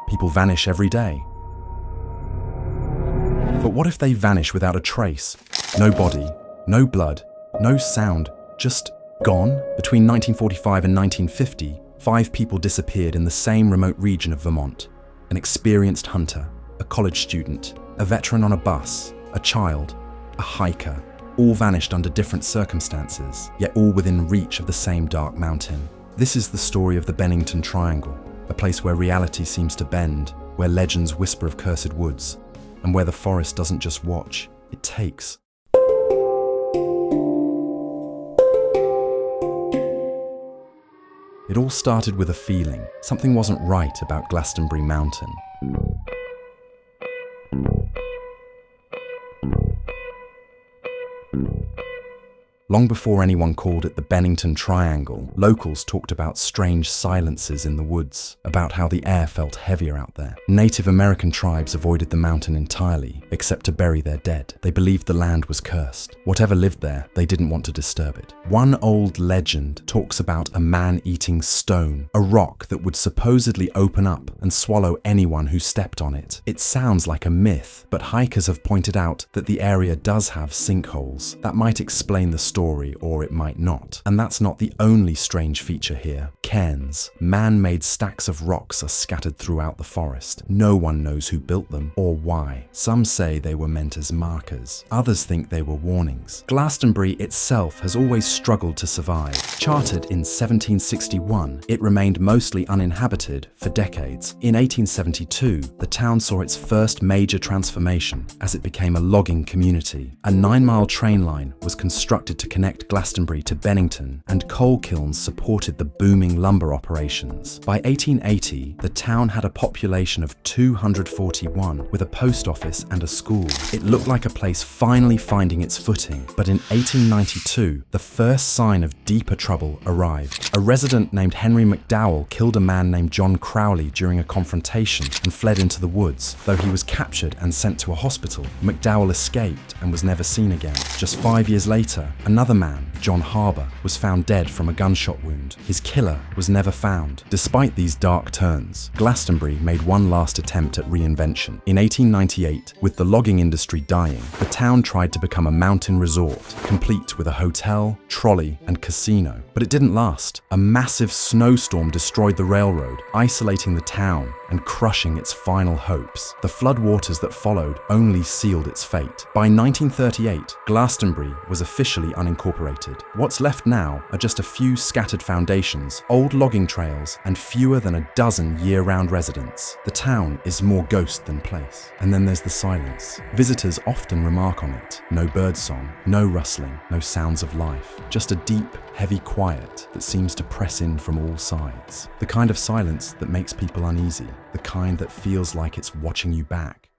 People vanish every day. But what if they vanish without a trace? No body, no blood, no sound, just gone? Between 1945 and 1950, 5 people disappeared in the same remote region of Vermont. An experienced hunter, a college student, a veteran on a bus, a child, a hiker, all vanished under different circumstances, yet all within reach of the same dark mountain. This is the story of the Bennington Triangle, a place where reality seems to bend, where legends whisper of cursed woods, and where the forest doesn't just watch, it takes. It all started with a feeling. Something wasn't right about Glastonbury Mountain. Long before anyone called it the Bennington Triangle, locals talked about strange silences in the woods, about how the air felt heavier out there. Native American tribes avoided the mountain entirely, except to bury their dead. They believed the land was cursed. Whatever lived there, they didn't want to disturb it. One old legend talks about a man-eating stone, a rock that would supposedly open up and swallow anyone who stepped on it. It sounds like a myth, but hikers have pointed out that the area does have sinkholes. That might explain the story, or it might not. And that's not the only strange feature here. Cairns, man-made stacks of rocks, are scattered throughout the forest. No one knows who built them or why. Some say they were meant as markers. Others think they were warnings. Glastonbury itself has always struggled to survive. Chartered in 1761, it remained mostly uninhabited for decades. In 1872, the town saw its first major transformation as it became a logging community. A 9-mile train line was constructed to connect Glastonbury to Bennington, and coal kilns supported the booming lumber operations. By 1880, the town had a population of 241, with a post office and a school. It looked like a place finally finding its footing, but in 1892, the first sign of deeper trouble arrived. A resident named Henry McDowell killed a man named John Crowley during a confrontation and fled into the woods. Though he was captured and sent to a hospital, McDowell escaped and was never seen again. Just 5 years later, another man, John Harbour, was found dead from a gunshot wound. His killer was never found. Despite these dark turns, Glastonbury made one last attempt at reinvention. In 1898, with the logging industry dying, the town tried to become a mountain resort, complete with a hotel, trolley, and casino. But it didn't last. A massive snowstorm destroyed the railroad, isolating the town and crushing its final hopes. The floodwaters that followed only sealed its fate. By 1938, Glastonbury was officially unincorporated. What's left now are just a few scattered foundations, old logging trails, and fewer than a dozen year-round residents. The town is more ghost than place. And then there's the silence. Visitors often remark on it. No birdsong, no rustling, no sounds of life. Just a deep, heavy quiet that seems to press in from all sides. The kind of silence that makes people uneasy. The kind that feels like it's watching you back.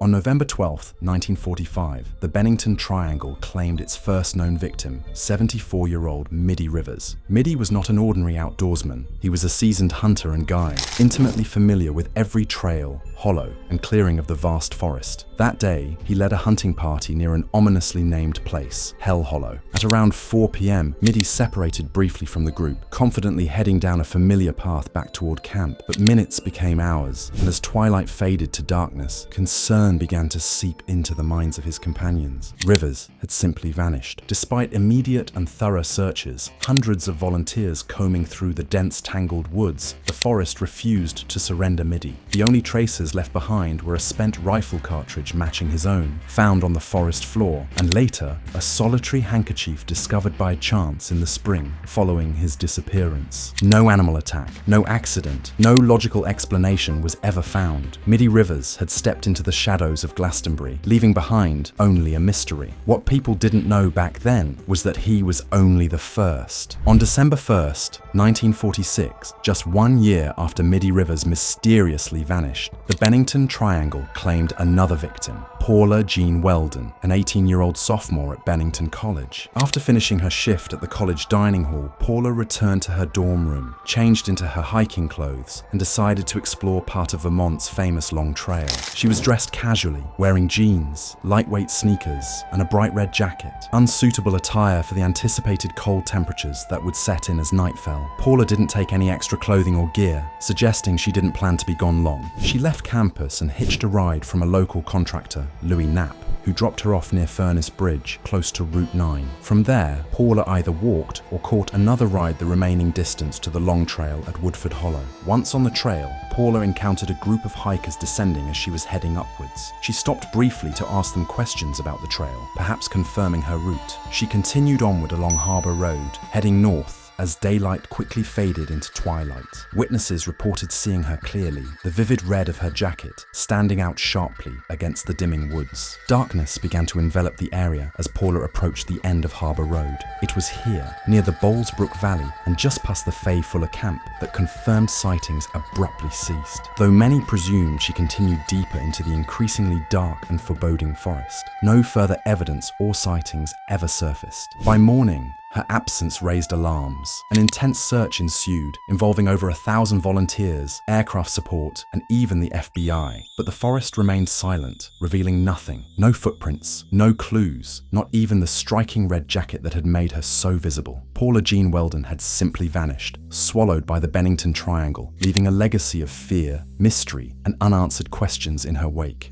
On November 12, 1945, the Bennington Triangle claimed its first known victim, 74-year-old Middy Rivers. Middy was not an ordinary outdoorsman. He was a seasoned hunter and guide, intimately familiar with every trail, hollow, and clearing of the vast forest. That day, he led a hunting party near an ominously named place, Hell Hollow. At around 4 p.m., Middy separated briefly from the group, confidently heading down a familiar path back toward camp. But minutes became hours, and as twilight faded to darkness, concern began to seep into the minds of his companions. Rivers had simply vanished. Despite immediate and thorough searches, hundreds of volunteers combing through the dense, tangled woods, the forest refused to surrender Middy. The only traces left behind were a spent rifle cartridge matching his own, found on the forest floor, and later, a solitary handkerchief discovered by chance in the spring following his disappearance. No animal attack, no accident, no logical explanation was ever found. Middy Rivers had stepped into the shadows of Glastonbury, leaving behind only a mystery. What people didn't know back then was that he was only the first. On December 1st, 1946, just 1 year after Middy Rivers mysteriously vanished, the Bennington Triangle claimed another victim. victim, Paula Jean Weldon, an 18-year-old sophomore at Bennington College. After finishing her shift at the college dining hall, Paula returned to her dorm room, changed into her hiking clothes, and decided to explore part of Vermont's famous Long Trail. She was dressed casually, wearing jeans, lightweight sneakers, and a bright red jacket, unsuitable attire for the anticipated cold temperatures that would set in as night fell. Paula didn't take any extra clothing or gear, suggesting she didn't plan to be gone long. She left campus and hitched a ride from a local contractor, Louis Knapp, who dropped her off near Furnace Bridge, close to Route 9. From there, Paula either walked or caught another ride the remaining distance to the Long Trail at Woodford Hollow. Once on the trail, Paula encountered a group of hikers descending as she was heading upwards. She stopped briefly to ask them questions about the trail, perhaps confirming her route. She continued onward along Harbour Road, heading north as daylight quickly faded into twilight. Witnesses reported seeing her clearly, the vivid red of her jacket standing out sharply against the dimming woods. Darkness began to envelop the area as Paula approached the end of Harbour Road. It was here, near the Bowlesbrook Valley and just past the Faye Fuller camp, that confirmed sightings abruptly ceased, though many presumed she continued deeper into the increasingly dark and foreboding forest. No further evidence or sightings ever surfaced. By morning, her absence raised alarms. An intense search ensued, involving over 1,000 volunteers, aircraft support, and even the FBI. But the forest remained silent, revealing nothing. No footprints, no clues, not even the striking red jacket that had made her so visible. Paula Jean Weldon had simply vanished, swallowed by the Bennington Triangle, leaving a legacy of fear, mystery, and unanswered questions in her wake.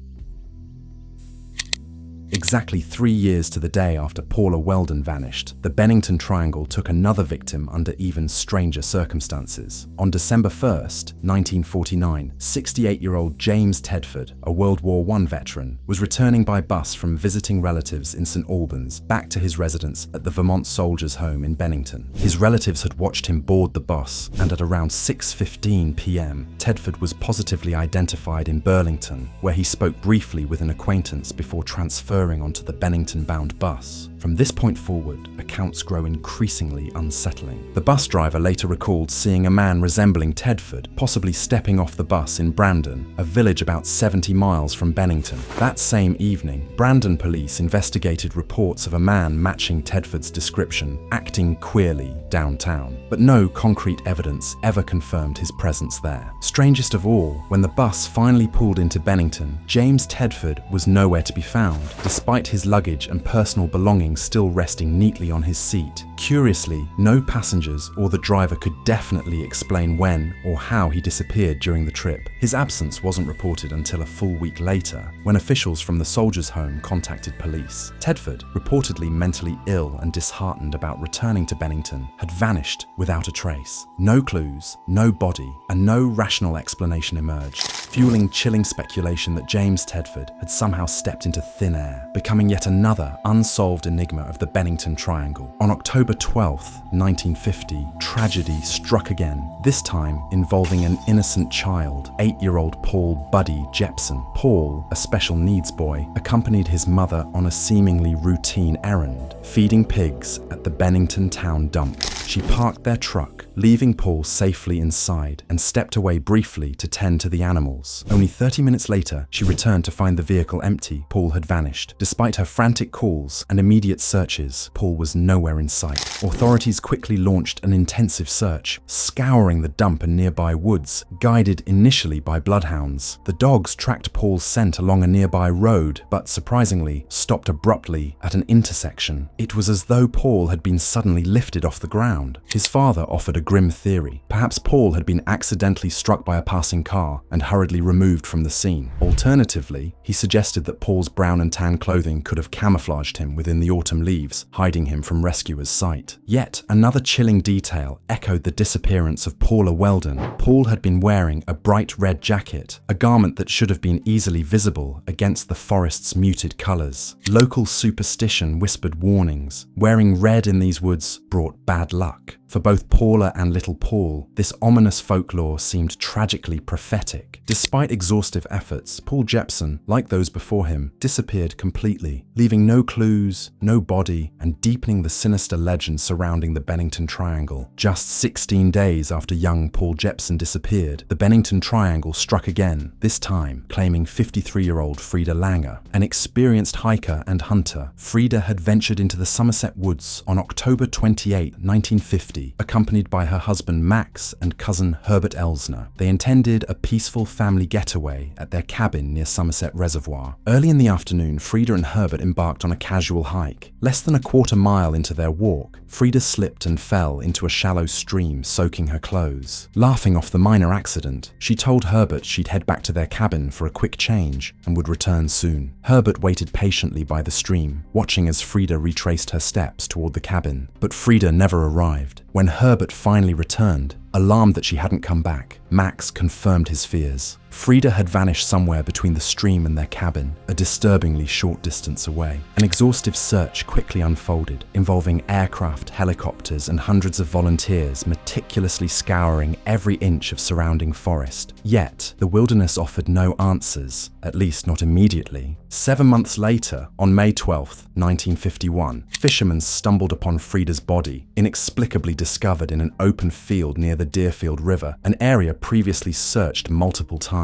Exactly 3 years to the day after Paula Weldon vanished, the Bennington Triangle took another victim under even stranger circumstances. On December 1st, 1949, 68-year-old James Tedford, a World War I veteran, was returning by bus from visiting relatives in St. Albans back to his residence at the Vermont Soldiers' Home in Bennington. His relatives had watched him board the bus, and at around 6:15 p.m., Tedford was positively identified in Burlington, where he spoke briefly with an acquaintance before transferring onto the Bennington-bound bus. From this point forward, accounts grow increasingly unsettling. The bus driver later recalled seeing a man resembling Tedford possibly stepping off the bus in Brandon, a village about 70 miles from Bennington. That same evening, Brandon police investigated reports of a man matching Tedford's description, acting queerly downtown, but no concrete evidence ever confirmed his presence there. Strangest of all, when the bus finally pulled into Bennington, James Tedford was nowhere to be found, despite his luggage and personal belongings still resting neatly on his seat. Curiously, no passengers or the driver could definitely explain when or how he disappeared during the trip. His absence wasn't reported until a full week later, when officials from the soldiers' home contacted police. Tedford, reportedly mentally ill and disheartened about returning to Bennington, had vanished without a trace. No clues, no body, and no rational explanation emerged, fueling chilling speculation that James Tedford had somehow stepped into thin air, becoming yet another unsolved enigma of the Bennington Triangle. On October 12th, 1950, tragedy struck again, this time involving an innocent child, 8-year-old Paul Buddy Jepson. Paul, a special needs boy, accompanied his mother on a seemingly routine errand, feeding pigs at the Bennington town dump. She parked their truck, leaving Paul safely inside, and stepped away briefly to tend to the animals. Only 30 minutes later, she returned to find the vehicle empty. Paul had vanished. Despite her frantic calls and immediate searches, Paul was nowhere in sight. Authorities quickly launched an intensive search, scouring the dump and nearby woods, guided initially by bloodhounds. The dogs tracked Paul's scent along a nearby road, but surprisingly, stopped abruptly at an intersection. It was as though Paul had been suddenly lifted off the ground. His father offered a grim theory. Perhaps Paul had been accidentally struck by a passing car and hurriedly removed from the scene. Alternatively, he suggested that Paul's brown and tan clothing could have camouflaged him within the autumn leaves, hiding him from rescuers' sight. Yet another chilling detail echoed the disappearance of Paula Weldon. Paul had been wearing a bright red jacket, a garment that should have been easily visible against the forest's muted colors. Local superstition whispered warnings. Wearing red in these woods brought bad luck. For both Paula and little Paul, this ominous folklore seemed tragically prophetic. Despite exhaustive efforts, Paul Jepson, like those before him, disappeared completely, leaving no clues, no body, and deepening the sinister legend surrounding the Bennington Triangle. Just 16 days after young Paul Jepson disappeared, the Bennington Triangle struck again, this time claiming 53-year-old Frida Langer. An experienced hiker and hunter, Frida had ventured into the Somerset woods on October 28, 1950, accompanied by her husband Max and cousin Herbert Elsner. They intended a peaceful family getaway at their cabin near Somerset Reservoir. Early in the afternoon, Frida and Herbert embarked on a casual hike. Less than a quarter mile into their walk, Frida slipped and fell into a shallow stream, soaking her clothes. Laughing off the minor accident, she told Herbert she'd head back to their cabin for a quick change and would return soon. Herbert waited patiently by the stream, watching as Frida retraced her steps toward the cabin. But Frida never arrived. When Herbert finally returned, alarmed that she hadn't come back, Max confirmed his fears. Frida had vanished somewhere between the stream and their cabin, a disturbingly short distance away. An exhaustive search quickly unfolded, involving aircraft, helicopters, and hundreds of volunteers meticulously scouring every inch of surrounding forest. Yet, the wilderness offered no answers, at least not immediately. 7 months later, on May 12, 1951, fishermen stumbled upon Frida's body, inexplicably discovered in an open field near the Deerfield River, an area previously searched multiple times.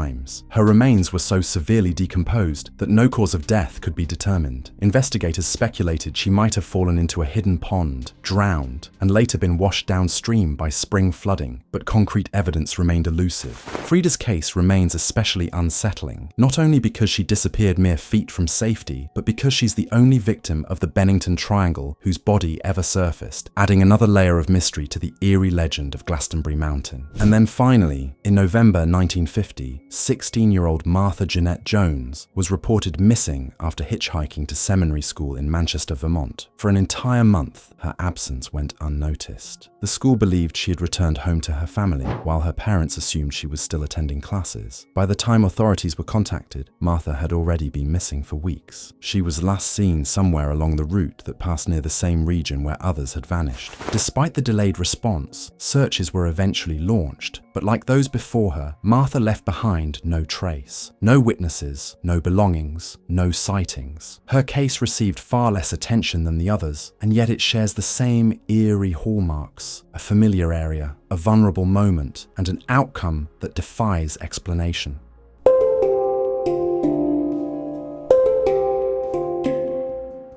Her remains were so severely decomposed that no cause of death could be determined. Investigators speculated she might have fallen into a hidden pond, drowned, and later been washed downstream by spring flooding, but concrete evidence remained elusive. Frida's case remains especially unsettling, not only because she disappeared mere feet from safety, but because she's the only victim of the Bennington Triangle whose body ever surfaced, adding another layer of mystery to the eerie legend of Glastonbury Mountain. And then finally, in November 1950, 16-year-old Martha Jeanette Jones was reported missing after hitchhiking to seminary school in Manchester, Vermont. For an entire month, her absence went unnoticed. The school believed she had returned home to her family, while her parents assumed she was still attending classes. By the time authorities were contacted, Martha had already been missing for weeks. She was last seen somewhere along the route that passed near the same region where others had vanished. Despite the delayed response, searches were eventually launched, but like those before her, Martha left behind no trace. No witnesses, no belongings, no sightings. Her case received far less attention than the others, and yet it shares the same eerie hallmarks: a familiar area, a vulnerable moment, and an outcome that defies explanation.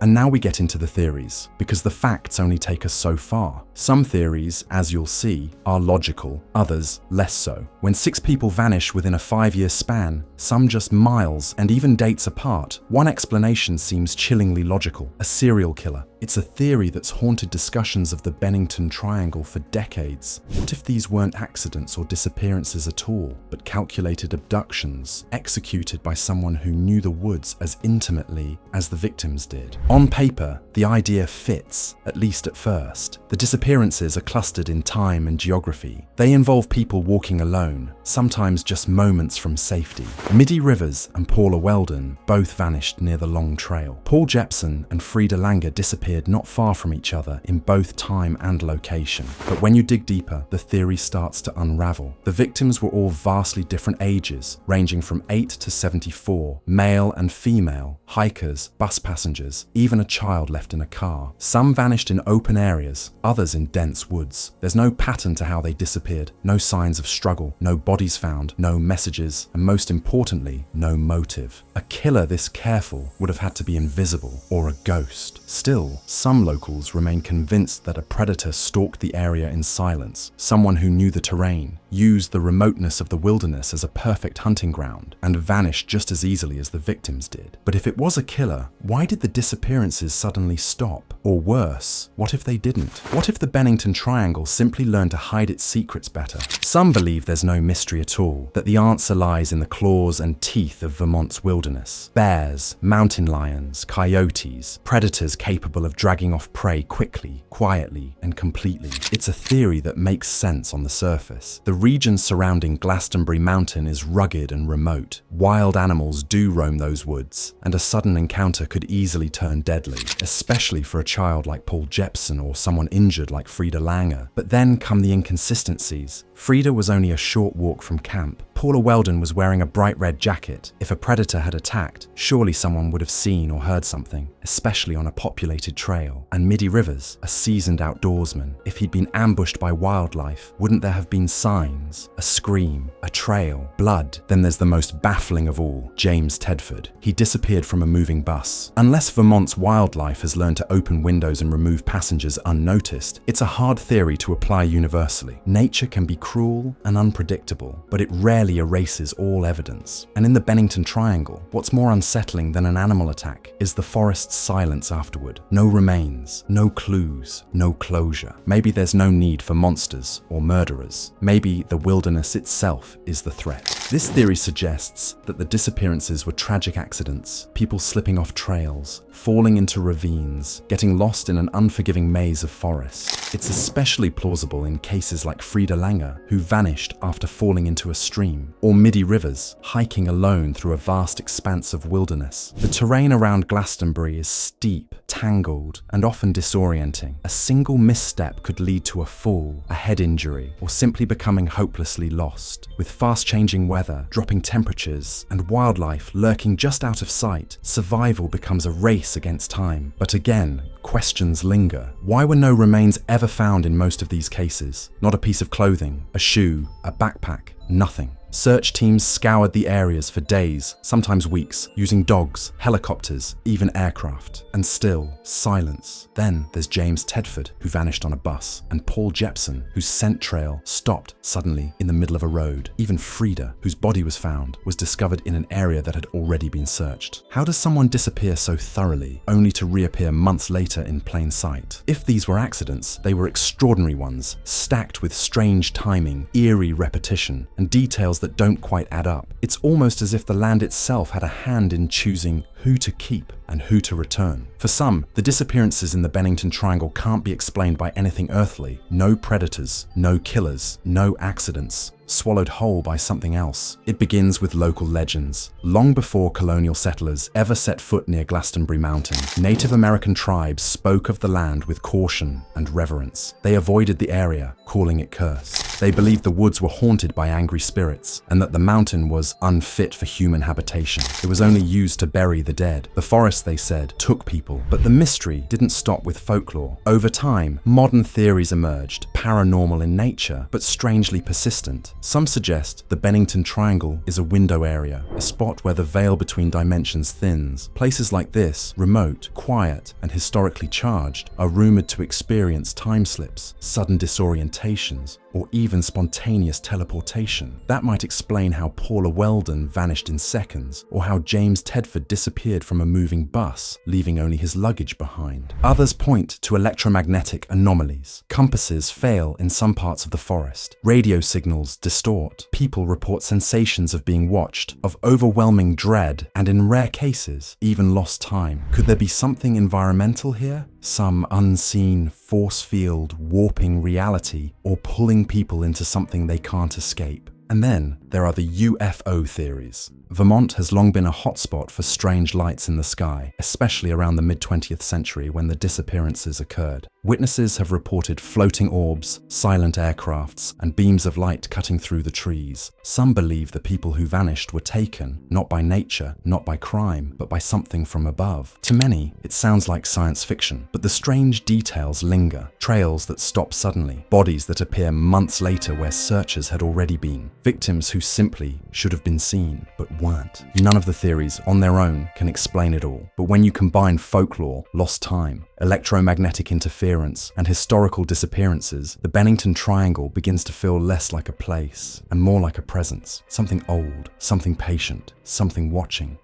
And now we get into the theories, because the facts only take us so far. Some theories, as you'll see, are logical, others less so. When 6 people vanish within a 5-year span, some just miles and even dates apart, one explanation seems chillingly logical: a serial killer. It's a theory that's haunted discussions of the Bennington Triangle for decades. What if these weren't accidents or disappearances at all, but calculated abductions, executed by someone who knew the woods as intimately as the victims did? On paper, the idea fits, at least at first. The disappearances are clustered in time and geography. They involve people walking alone, sometimes just moments from safety. Middy Rivers and Paula Weldon both vanished near the Long Trail. Paul Jepson and Frida Langer disappeared not far from each other in both time and location. But when you dig deeper, the theory starts to unravel. The victims were all vastly different ages, ranging from 8 to 74, male and female, hikers, bus passengers, even a child left in a car. Some vanished in open areas, others in dense woods. There's no pattern to how they disappeared, no signs of struggle, no bodies found, no messages, and most importantly, no motive. A killer this careful would have had to be invisible or a ghost. Still, some locals remain convinced that a predator stalked the area in silence, someone who knew the terrain, used the remoteness of the wilderness as a perfect hunting ground, and vanished just as easily as the victims did. But if it was a killer, why did the disappearances suddenly stop? Or worse, what if they didn't? What if the Bennington Triangle simply learned to hide its secrets better? Some believe there's no mystery at all, that the answer lies in the claws and teeth of Vermont's wilderness. Bears, mountain lions, coyotes, predators capable of dragging off prey quickly, quietly, and completely. It's a theory that makes sense on the surface. The region surrounding Glastonbury Mountain is rugged and remote. Wild animals do roam those woods, and a sudden encounter could easily turn deadly, especially for a child like Paul Jepson or someone injured like Frida Langer. But then come the inconsistencies. Frida was only a short walk from camp. Paula Weldon was wearing a bright red jacket. If a predator had attacked, surely someone would have seen or heard something, especially on a populated trail. And Middy Rivers, a seasoned outdoorsman, if he'd been ambushed by wildlife, wouldn't there have been signs? A scream, a trail, blood? Then there's the most baffling of all, James Tedford. He disappeared from a moving bus. Unless Vermont's wildlife has learned to open windows and remove passengers unnoticed, it's a hard theory to apply universally. Nature can be cruel and unpredictable, but it rarely erases all evidence. And in the Bennington Triangle, what's more unsettling than an animal attack is the forest's silence afterward. No remains, no clues, no closure. Maybe there's no need for monsters or murderers. Maybe the wilderness itself is the threat. This theory suggests that the disappearances were tragic accidents, people slipping off trails, falling into ravines, getting lost in an unforgiving maze of forest. It's especially plausible in cases like Frida Langer, who vanished after falling into a stream, or Middy Rivers, hiking alone through a vast expanse of wilderness. The terrain around Glastonbury is steep, tangled, and often disorienting. A single misstep could lead to a fall, a head injury, or simply becoming hopelessly lost. With fast-changing weather, dropping temperatures, and wildlife lurking just out of sight, survival becomes a race against time. But again, questions linger. Why were no remains ever found in most of these cases? Not a piece of clothing, a shoe, a backpack, nothing. Search teams scoured the areas for days, sometimes weeks, using dogs, helicopters, even aircraft. And still, silence. Then there's James Tedford, who vanished on a bus, and Paul Jepson, whose scent trail stopped suddenly in the middle of a road. Even Frida, whose body was found, was discovered in an area that had already been searched. How does someone disappear so thoroughly, only to reappear months later in plain sight? If these were accidents, they were extraordinary ones, stacked with strange timing, eerie repetition, and details that don't quite add up. It's almost as if the land itself had a hand in choosing who to keep and who to return. For some, the disappearances in the Bennington Triangle can't be explained by anything earthly. No predators, no killers, no accidents, swallowed whole by something else. It begins with local legends. Long before colonial settlers ever set foot near Glastonbury Mountain, Native American tribes spoke of the land with caution and reverence. They avoided the area, calling it cursed. They believed the woods were haunted by angry spirits, and that the mountain was unfit for human habitation. It was only used to bury the dead. The forest, they said, took people. But the mystery didn't stop with folklore. Over time, modern theories emerged, paranormal in nature, but strangely persistent. Some suggest the Bennington Triangle is a window area, a spot where the veil between dimensions thins. Places like this, remote, quiet, and historically charged, are rumored to experience time slips, sudden disorientations, or even spontaneous teleportation. That might explain how Paula Weldon vanished in seconds, or how James Tedford disappeared from a moving bus, leaving only his luggage behind. Others point to electromagnetic anomalies. Compasses fail in some parts of the forest. Radio signals distort. People report sensations of being watched, of overwhelming dread, and in rare cases, even lost time. Could there be something environmental here? Some unseen force field warping reality, or pulling people into something they can't escape? And then there are the UFO theories. Vermont has long been a hotspot for strange lights in the sky, especially around the mid-20th century when the disappearances occurred. Witnesses have reported floating orbs, silent aircrafts, and beams of light cutting through the trees. Some believe the people who vanished were taken, not by nature, not by crime, but by something from above. To many, it sounds like science fiction, but the strange details linger. Trails that stop suddenly, bodies that appear months later where searchers had already been, victims who simply should have been seen, but weren't. None of the theories on their own can explain it all, but when you combine folklore, lost time, electromagnetic interference, and historical disappearances, the Bennington Triangle begins to feel less like a place and more like a presence. Something old, something patient, something watching.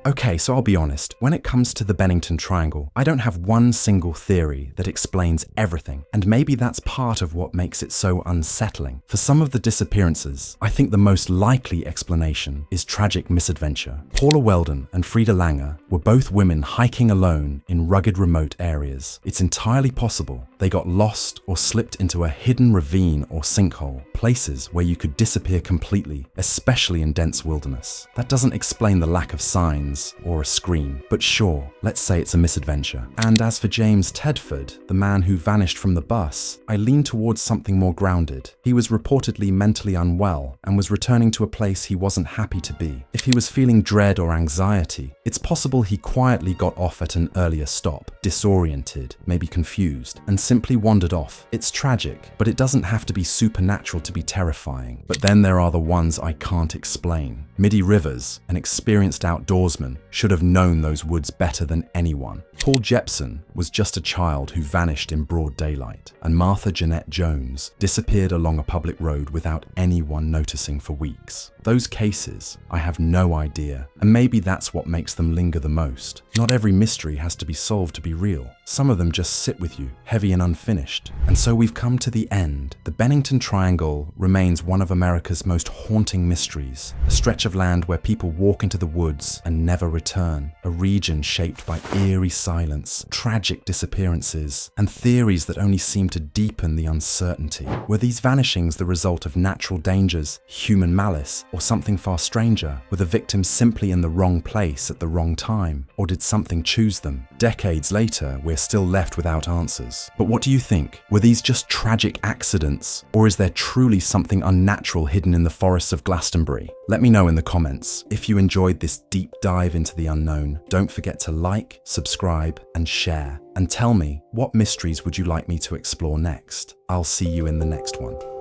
Okay, so I'll be honest, when it comes to the Bennington Triangle, I don't have one single theory that explains everything, and maybe that's part of what makes it so unsettling. For some of the disappearances, I think the most likely explanation is tragic misadventure. Paula Weldon and Frida Langer were both women hiking alone in rugged remote areas. It's entirely possible they got lost or slipped into a hidden ravine or sinkhole, places where you could disappear completely, especially in dense wilderness. That doesn't explain the lack of signs or a scream, but sure, let's say it's a misadventure. And as for James Tedford, the man who vanished from the bus, I lean towards something more grounded. He was reportedly mentally unwell and was returning to a place he wasn't happy to be. If he was feeling dread or anxiety, it's possible he quietly got off at an earlier stop, disoriented, maybe confused, and simply wandered off. It's tragic, but it doesn't have to be supernatural to be terrifying. But then there are the ones I can't explain. Midi Rivers, an experienced outdoorsman, should have known those woods better than anyone. Paul Jepson was just a child who vanished in broad daylight, and Martha Jeanette Jones disappeared along a public road without anyone noticing for weeks. Those cases, I have no idea, and maybe that's what makes them linger the most. Not every mystery has to be solved to be real. Some of them just sit with you, heavy and unfinished. And so we've come to the end. The Bennington Triangle remains one of America's most haunting mysteries, a stretch of land where people walk into the woods and never return, a region shaped by eerie silence, tragic disappearances, and theories that only seem to deepen the uncertainty. Were these vanishings the result of natural dangers, human malice, or something far stranger? Were the victims simply in the wrong place at the wrong time? Or did something choose them? Decades later, we're still left without answers. But what do you think? Were these just tragic accidents? Or is there truly something unnatural hidden in the forests of Glastonbury? Let me know in the comments. If you enjoyed this deep dive into the unknown, don't forget to like, subscribe, and share. And tell me, what mysteries would you like me to explore next? I'll see you in the next one.